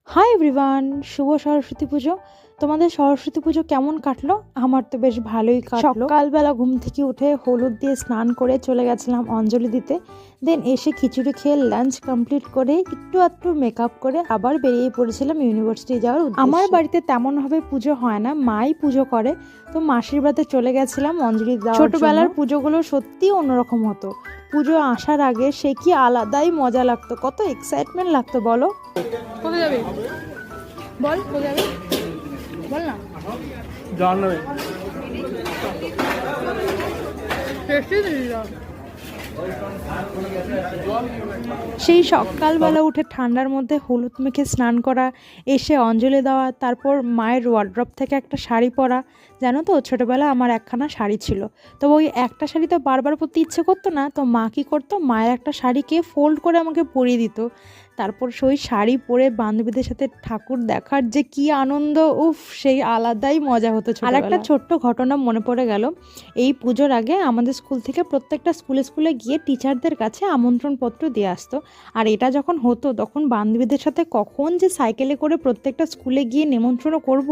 Hi everyone, শুভ সরস্বতী পুজো। তোমাদের সরস্বতী পুজো কেমন কাটলো? আমার তো বেশ ভালোই কাটলো। সকালবেলা ঘুম থেকে উঠে হলুদ দিয়ে স্নান করে চলে গেছিলাম অঞ্জলি দিতে। দেন এসে খিচুড়ি খেয়ে লাঞ্চ কমপ্লিট করে একটু আধটু মেকআপ করে আবার বেরিয়ে পড়েছিলাম ইউনিভার্সিটি যাওয়ার উদ্দেশ্যে। আমার বাড়িতে তেমনভাবে পুজো হয় না, মাই পুজো করে, তো মাসির বাড়িতে চলে গেছিলাম অঞ্জলি দেওয়ার জন্য। ছোটবেলার পুজোগুলো সত্যি অন্যরকম হতো। পুজো আসার আগে সে কি আলাদাই মজা লাগতো, কত এক্সাইটমেন্ট লাগতো বলো। কোথায় যাবে বল, কোথায় যাবে বল না। জানাবে টেস্টি দিবি না। সেই সকালবেলা উঠে ঠান্ডার মধ্যে হলুদ মেখে স্নান করা, এসে অঞ্জলি দেওয়া, তারপর মায়ের ওয়ার্ড্রপ থেকে একটা শাড়ি পরা। জানো তো, ছোটোবেলা আমার একখানা শাড়ি ছিল, তো ওই একটা শাড়ি তো বারবার পরতে ইচ্ছে করতো না, তো মা কী করতো, মায়ের একটা শাড়িকে ফোল্ড করে আমাকে পরিয়ে দিত। তারপর সেই শাড়ি পরে বান্ধবীদের সাথে ঠাকুর দেখার যে কি আনন্দ, উফ, সেই আলাদাই মজা হতো। আর একটা ছোট্ট ঘটনা মনে পড়ে গেল, এই পুজোর আগে আমাদের স্কুল থেকে প্রত্যেকটা স্কুলে গিয়ে টিচারদের কাছে আমন্ত্রণপত্র দিয়ে আসতো। আর এটা যখন হতো তখন বান্ধবীদের সাথে কখন যে সাইকেলে করে প্রত্যেকটা স্কুলে গিয়ে নিমন্ত্রণ করব,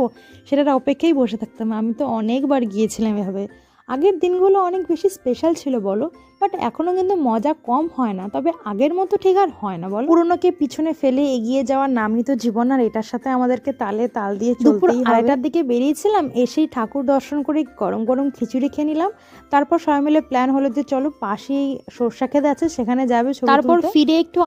সেটার অপেক্ষায় বসে থাকতাম। আমি তো অনেকবার গিয়েছিলাম এভাবে। আগের দিনগুলো অনেক বেশি স্পেশাল ছিল বলো, বাট এখনও কিন্তু মজা কম হয় না, তবে আগের মতো ঠিক আর হয় না বলো। পুরোনোকে পিছনে ফেলে এগিয়ে যাওয়ার নামই তো জীবন, আর এটার সাথে আমাদেরকে তালে তাল দিয়ে চলতেই হবে। আড়াইটার দিকে বেরিয়েছিলাম, এসেই ঠাকুর দর্শন করে গরম গরম খিচুড়ি খেয়ে নিলাম। তারপর সবাই মিলে প্ল্যান হলো যে চলো পাশেই সরষা খেতে আছে, সেখানে যাবে। তারপর ফিরে একটু